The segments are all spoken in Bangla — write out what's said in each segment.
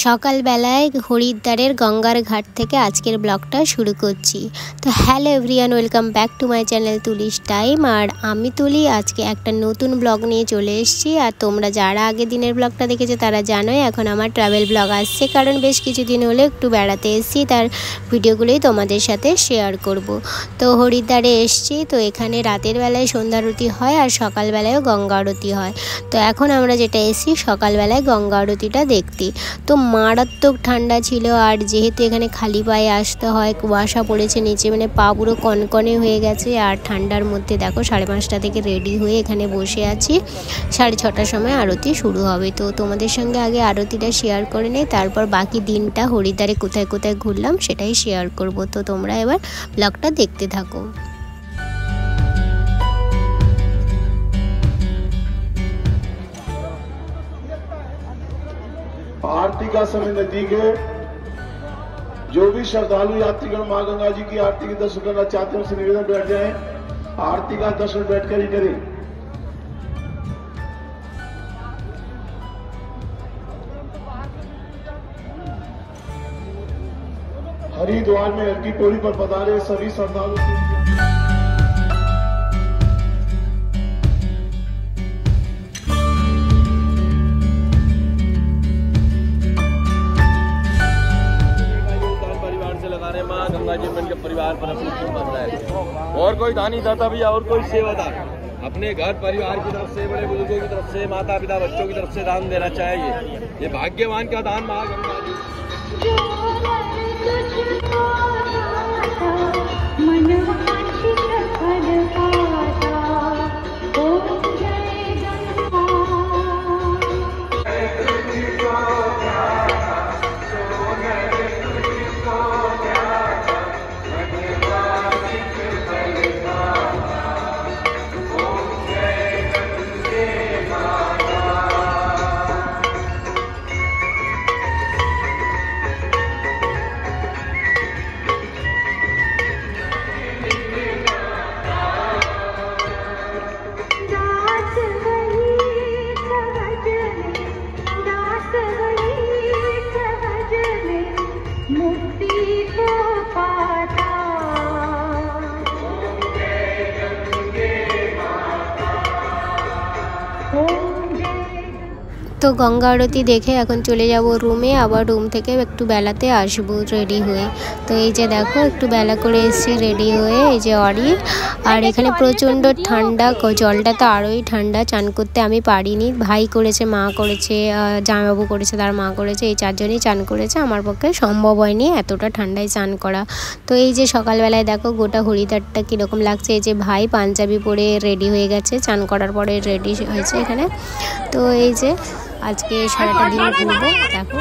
সকাল বেলায় হরিদ্বারের গঙ্গার ঘাট থেকে আজকের ব্লগটা শুরু করছি। তো hello everyone, welcome back to my channel Tuli's time. আর আমি তুলি আজকে একটা নতুন ব্লগ নিয়ে চলে এসেছি। আর তোমরা যারা আগে দিনের ব্লগটা দেখেছো তারা জানোই এখন আমার ট্রাভেল ব্লগ আসছে, কারণ বেশ কিছুদিন হলে একটু বেড়াতে এসেছি, তার ভিডিওগুলোই তোমাদের সাথে শেয়ার করব। তো হরিদ্বারে এসেছি, তো এখানে রাতের বেলায় সন্ধ্যা আরতি হয় আর সকালবেলায়ও গঙ্গা আরতি হয়। তো এখন আমরা যেটা এসেছি সকালবেলায় গঙ্গা আরতিটা দেখতে। তো মারাত্মক ঠান্ডা ছিল, আর যেহেতু এখানে খালি পায়ে আসতে হয়, কুয়াশা পড়েছে নিচে, মানে পা পুরো কনকনে হয়ে গেছে। আর ঠান্ডার মধ্যে দেখো 5:30 থেকে রেডি হয়ে এখানে বসে আছি, 6:30টার সময় আরতি শুরু হবে। তো তোমাদের সঙ্গে আগে আরতিটা শেয়ার করে নেই, তারপর বাকি দিনটা হরিদ্বারে কোথায় কোথায় ঘুরলাম সেটাই শেয়ার করব। তো তোমরা এবার ব্লগটা দেখতে থাকো। आरती का समय नजदीक है। जो भी श्रद्धालु यात्रीगण मां गंगा जी की आरती के दर्शन करना चाहते हैं उनसे निवेदन बैठ जाएं, आरती का दर्शन बैठकर ही करें। हरिद्वार में हल्की पौड़ी पर पधारे सभी श्रद्धालु मां गंगा जी के परिवार पर बन रहा है। और कोई दानी दाता भी और कोई सेवादार अपने घर परिवार की तरफ से, बड़े बुजुर्गों की तरफ से, माता पिता बच्चों की तरफ से दान देना चाहिए। ये भाग्यवान का दान मां गंगा जी। তো গঙ্গা আরতি দেখে এখন চলে যাব রুমে, আবার রুম থেকে একটু বেলাতে আসবো রেডি হয়ে। তো এই যে দেখো একটু বেলা করে এসেছি রেডি হয়ে, এই যে অরি। আর এখানে প্রচণ্ড ঠান্ডা, জলটা তো আরোই ঠান্ডা, চান করতে আমি পারিনি। ভাই করেছে, মা করেছে, জামাইবাবু করেছে, তার মা করেছে, এই 4 জনই চান করেছে। আমার পক্ষে সম্ভব হয়নি এতটা ঠান্ডায় চান করা। তো এই যে সকালবেলায় দেখো গোটা হরিদ্বারটা কীরকম লাগছে। এই যে ভাই পাঞ্জাবি পরে রেডি হয়ে গেছে, চান করার পরে রেডি হয়েছে এখানে। তো এই যে আজকে সারাটা দিন ঘুরবো দেখো।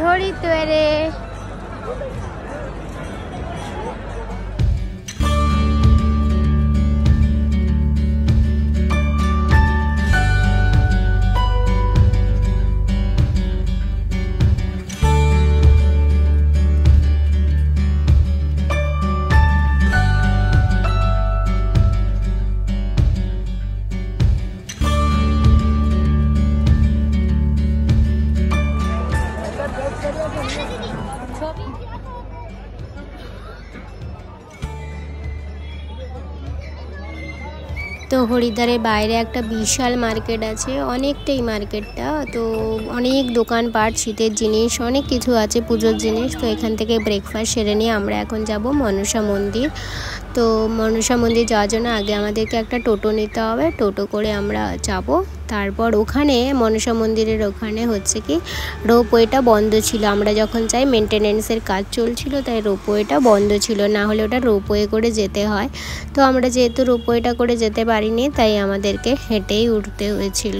হরিদ্বারে তো হরিদ্বারের বাইরে একটা বিশাল মার্কেট আছে, অনেকটাই মার্কেটটা। তো অনেক দোকানপাট, শীতের জিনিস, অনেক কিছু আছে, পুজোর জিনিস। তো এখান থেকে ব্রেকফাস্ট সেরে নিয়ে আমরা এখন যাব মনসা মন্দির। তো মনসা মন্দির যাওয়ার জন্য আগে আমাদেরকে একটা টোটো নিতে হবে, টোটো করে আমরা যাব। তারপর ওখানে মনসা মন্দিরের ওখানে হচ্ছে কি রোপওয়েটা বন্ধ ছিল, আমরা যখন যাই মেনটেনেন্সের কাজ চলছিল তাই রোপওয়েটা বন্ধ ছিল, না হলে ওটা রোপওয়ে করে যেতে হয়। তো আমরা যেহেতু রোপওয়েটা করে যেতে পারিনি তাই আমাদেরকে হেঁটেই উঠতে হয়েছিল।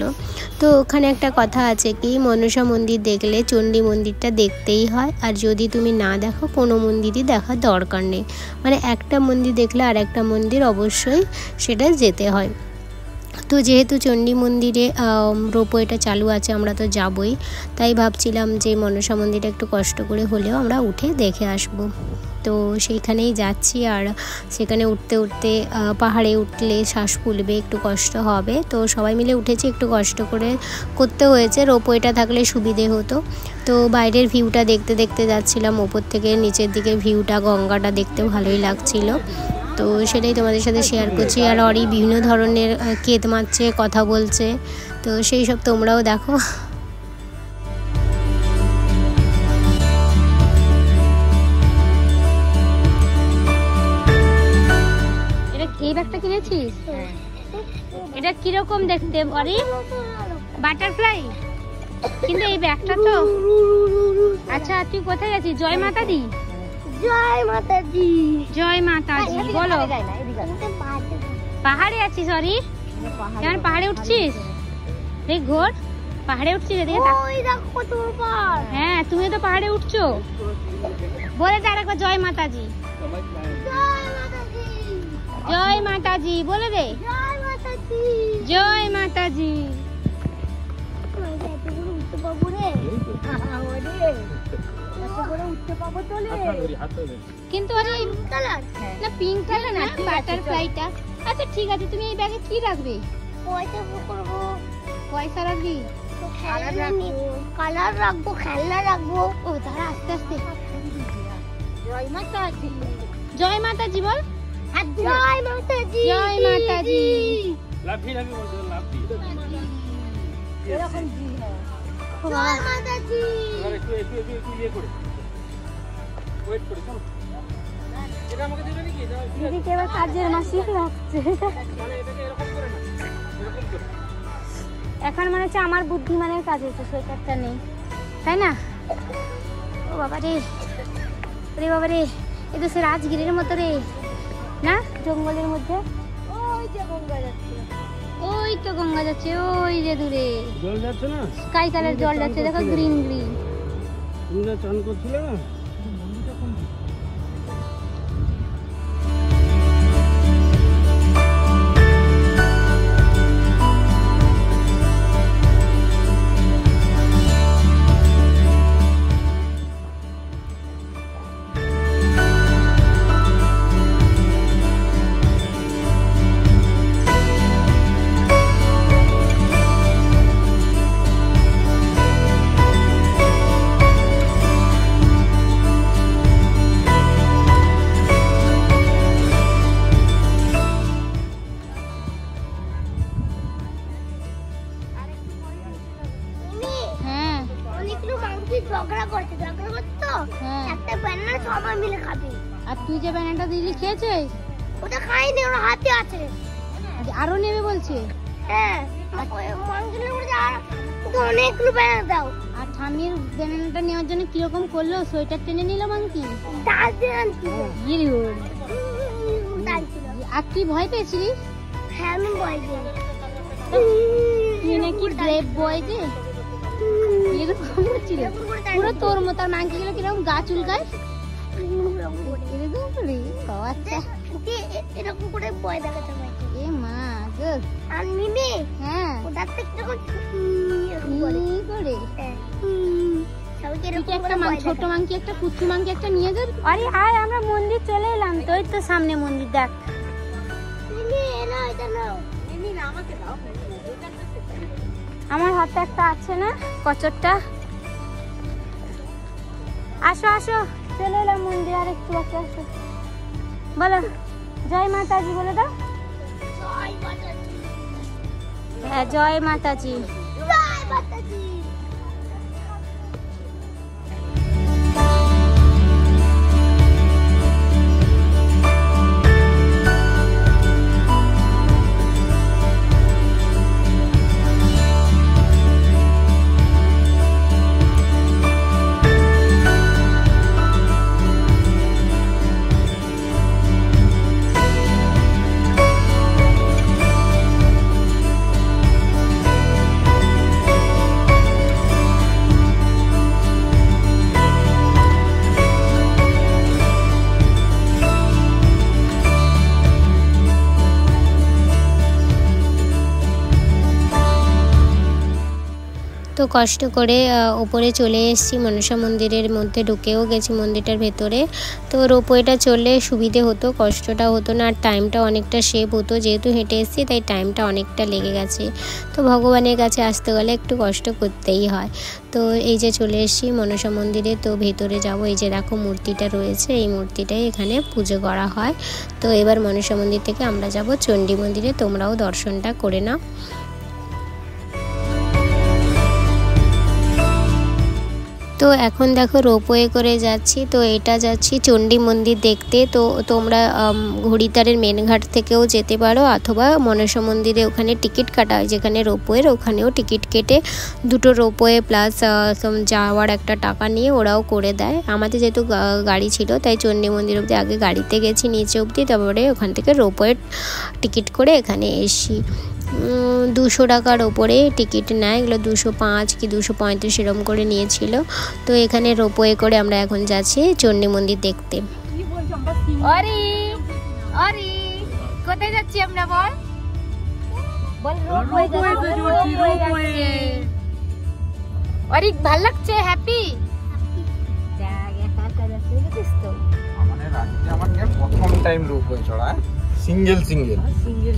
তো ওখানে একটা কথা আছে কি মনসা মন্দির দেখলে চণ্ডী মন্দিরটা দেখতেই হয়, আর যদি তুমি না দেখো কোনো মন্দিরই দেখার দরকার নেই, মানে একটা মন্দির দেখলে আর একটা মন্দির অবশ্যই সেটা যেতে হয়। তো যেহেতু চণ্ডী মন্দিরে রোপওয়েটা চালু আছে আমরা তো যাবই, তাই ভাবছিলাম যে মনসা মন্দিরে একটু কষ্ট করে হলেও আমরা উঠে দেখে আসব। তো সেইখানেই যাচ্ছি, আর সেখানে উঠতে উঠতে পাহাড়ে উঠলে শ্বাস ফুলবে, একটু কষ্ট হবে, তো সবাই মিলে উঠেছি, একটু কষ্ট করে করতে হয়েছে, রোপওয়েটা থাকলে সুবিধে হতো। তো বাইরের ভিউটা দেখতে দেখতে যাচ্ছিলাম, ওপর থেকে নিচের দিকে ভিউটা গঙ্গাটা দেখতে ভালোই লাগছিল, তো সেটাই তোমাদের সাথে শেয়ার করছি। আর অরি বিভিন্ন ধরনের কেত মারছে, কথা বলছে, তো সেই সব তোমরাও দেখো। এই ব্যাগটা কিনেছিস? এটা কিরকম দেখতে অরি? বাটারফ্লাই, কিন্তু এই ব্যাগটা তো। আচ্ছা তুই কোথায় যাচ্ছিস? জয় মাতা দি। জয় মাতাজি। জয় মাতাজি বলো। পাহাড়ে আছিস অরি? কেমন পাহাড়ে উঠছিস? এই ঘোর পাহাড়ে উঠছিস, এদিকে হ্যাঁ তুমি তো পাহাড়ে উঠছো। বলে দে আরেকবার জয় মাতাজি। জয় মাতাজি বলে দে। জয় মাতাজি। কিন্তু না পিঙ্ক কালার না বাটারফ্লাইটা। আচ্ছা ঠিক আছে, তুমি এই ব্যাগে কি রাখবে? পয়সা রাখবি? কালার রাখবো, খেলনা রাখবো। ও দাঁড়া আস্তে আস্তে। জয় মাতাজি। জয় মাতাজি বল। জয় মাতাজি। জয় মাতাজি। লাফি লাফি বলতে লাফি এরকম জি হ্যাঁ। জয় মাতাজি। এবার একটু ইয়ে করে ওয়েট করে চলো। এটা আমাকে দিবে নাকি? দিদিকে এবার কাজের মাসি রাখছে। মানে এটাকে এরকম করে না, এরকম করে। এখন মনে হচ্ছে আমার বুদ্ধিমানের কাজ হচ্ছে, সোয়েটারটা নেই তাই না? ও বাবা রে, রে বাবা রে, এ তো সে রাজগিরির মতো রে না, জঙ্গলের মধ্যে। ওই যে গঙ্গা যাচ্ছে, ওই তো গঙ্গা যাচ্ছে, ওই যে দূরে জল যাচ্ছে না, স্কাই কালার জল যাচ্ছে, দেখো গ্রিন গ্রিন। তুমি না চান করছিলে না? ঝগড়া করছে তো একটা ব্যানার সবাই মিলে খাবে। আর তুই যে ব্যানারটা দিলি খেয়েছিস? ওটা খাইনি, ওর হাতে আছে। আরো নেবে বলছে? হ্যাঁ অনেকগুলো ব্যানার দাও। আর ঠামির ব্যানারটা নেওয়ার জন্য কিরকম করলো? সোয়েটার টেনে নিল মাংকি। আর তুই ভয় পেয়েছিলিস? হ্যাঁ আমি ভয় পেয়েছি। তুই নাকি ব্রেভ বয় যে এরকম করছিল পুরো তোর মতো। আর মাংকি গুলো কিরকম গা চুলকায় এরকম করে। আচ্ছা এরকম করে ভয় দেখাতে হয়। এ মা গো। আর মিমি হ্যাঁ ওটা কিরকম করে সবাইকে একটা ছোট মাংকি, একটা কুচু মাংকি একটা নিয়ে যাবে। আরে আয় আমরা মন্দির চলে এলাম তো, এই তো সামনে মন্দির দেখ। আমার হাতে একটা আছে না কচরটা। আসো আসো চলে এলাম মন্দির, আর একটু বাকি আসো। বলো জয় মাতাজি বলে দাও। হ্যাঁ জয় মাতাজি। জয় মাতাজি। তো কষ্ট করে ওপরে চলে এসেছি, মনসা মন্দিরের মধ্যে ঢুকেও গেছি মন্দিরটার ভেতরে। তো রোপওয়েটা চললে সুবিধে হতো, কষ্টটা হতো না, আর টাইমটা অনেকটা সেভ হতো। যেহেতু হেঁটে এসেছি তাই টাইমটা অনেকটা লেগে গেছে। তো ভগবানের কাছে আসতে গেলে একটু কষ্ট করতেই হয়। তো এই যে চলে এসেছি মনসা মন্দিরে, তো ভেতরে যাব। এই যে দেখো মূর্তিটা রয়েছে, এই মূর্তিটাই এখানে পুজো করা হয়। তো এবার মনসা মন্দির থেকে আমরা যাব চণ্ডী মন্দিরে, তোমরাও দর্শনটা করে নাও। তো এখন দেখো রোপওয়ে করে যাচ্ছি। তো এটা যাচ্ছি চণ্ডী মন্দির দেখতে। তো তোমরা হরিদ্বারের মেন ঘাট থেকেও যেতে পারো, অথবা মনসা মন্দিরে ওখানে টিকিট কাটা হয় যেখানে রোপওয়ের, ওখানেও টিকিট কেটে দুটো রোপওয়ে প্লাস যাওয়ার একটা টাকা নিয়ে ওরাও করে দেয়। আমাদের যেহেতু গাড়ি ছিল তাই চণ্ডী মন্দির অবধি আগে গাড়িতে গেছি নিচে অবধি, তারপরে ওখান থেকে রোপওয়ে টিকিট করে এখানে এসি। 200 টাকার ওপরে টিকিট নেয়, এগুলো 205 কি 235 এরকম করে নিয়েছিল। তো এখানে রোপওয়ে করে আমরা এখন যাচ্ছি চণ্ডী মন্দির দেখতে। কোথায় যাচ্ছি আমরা? অরিক ভাল লাগছে? হ্যাপি? প্রথম টাইম রোপওয়ে চড়া, সিঙ্গেল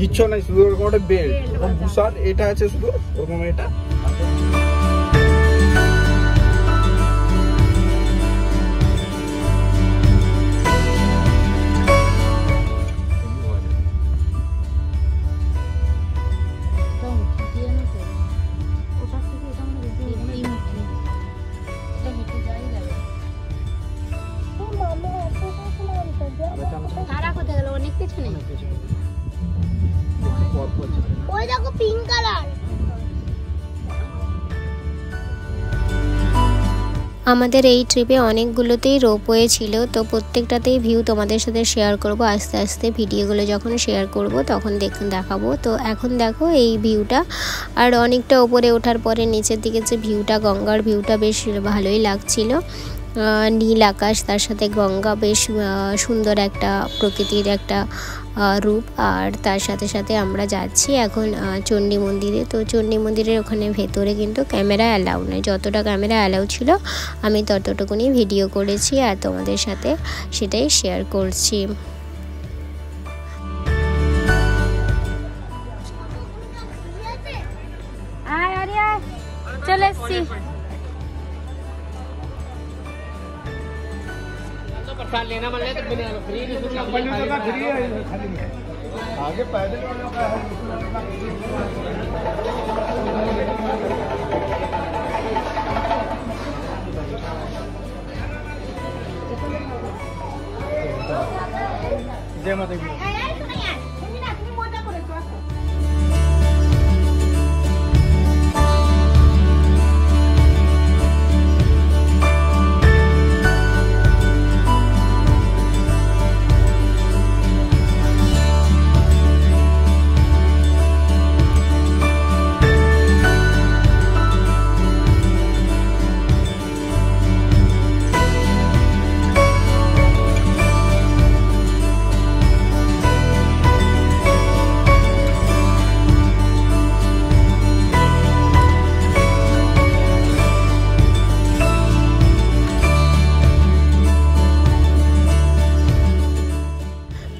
কিচ্ছু নাই, শুধু ওরকম একটা বেল্ট এবং বুসার এটা আছে, শুধু ওরকম এটা। ওই দেখো পিঙ্ক কালার। আমাদের এই ট্রিপে অনেকগুলোতেই রোপওয়ে ছিল, তো প্রত্যেকটাতেই ভিউ তোমাদের সাথে শেয়ার করব। আস্তে আস্তে ভিডিওগুলো যখন শেয়ার করব তখন দেখাবো। তো এখন দেখো এই ভিউটা, আর অনেকটা ওপরে ওঠার পরে নিচের দিকে যে ভিউটা, গঙ্গার ভিউটা বেশ ভালোই লাগছিল। নীল আকাশ, তার সাথে গঙ্গা, বেশ সুন্দর একটা প্রকৃতির একটা রূপ। আর তার সাথে সাথে আমরা যাচ্ছি এখন চণ্ডী মন্দিরে। তো চণ্ডী মন্দিরের ওখানে ভেতরে কিন্তু ক্যামেরা অ্যালাউ নেই, যতটা ক্যামেরা অ্যালাউ ছিল আমি ততটুকুনি ভিডিও করেছি আর তোমাদের সাথে সেটাই শেয়ার করছি। চলে এসছি। लेना मन ले तो फ्री आगे पैदल वालों का है। जय माता दी।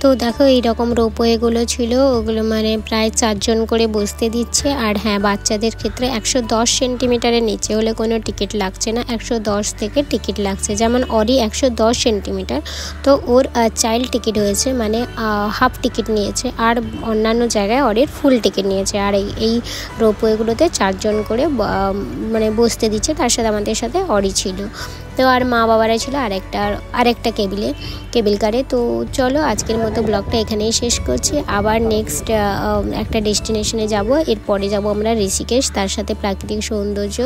তো দেখো এইরকম রোপওয়েগুলো ছিল, ওগুলো মানে প্রায় 4 জন করে বসতে দিচ্ছে। আর হ্যাঁ, বাচ্চাদের ক্ষেত্রে 110 সেন্টিমিটারের নিচে হলে কোনো টিকিট লাগছে না, 110 থেকে টিকিট লাগছে। যেমন অরি 110 সেন্টিমিটার, তো ওর চাইল্ড টিকিট হয়েছে, মানে হাফ টিকিট নিয়েছে, আর অন্যান্য জায়গায় অরির ফুল টিকিট নিয়েছে। আর এই রোপওয়েগুলোতে 4 জন করে বসতে দিচ্ছে, তার সাথে আমাদের সাথে অরি ছিল। তো আর মা বাবারা ছিল আরেকটা কেবিল কারে। তো চলো আজকের মতো ব্লগটা এখানেই শেষ করছি। আবার নেক্সট একটা ডেস্টিনেশনে যাব, এরপরে যাব আমরা ঋষিকেশ, তার সাথে প্রাকৃতিক সৌন্দর্য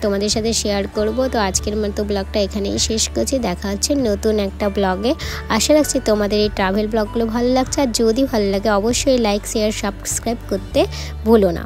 তোমাদের সাথে শেয়ার করব। তো আজকের মতো ব্লগটা এখানেই শেষ করছি, দেখা হচ্ছে নতুন একটা ব্লগে। আশা রাখছি তোমাদের এই ট্রাভেল ব্লগগুলো ভালো লাগছে, আর যদি ভালো লাগে অবশ্যই লাইক, শেয়ার, সাবস্ক্রাইব করতে ভুলো না।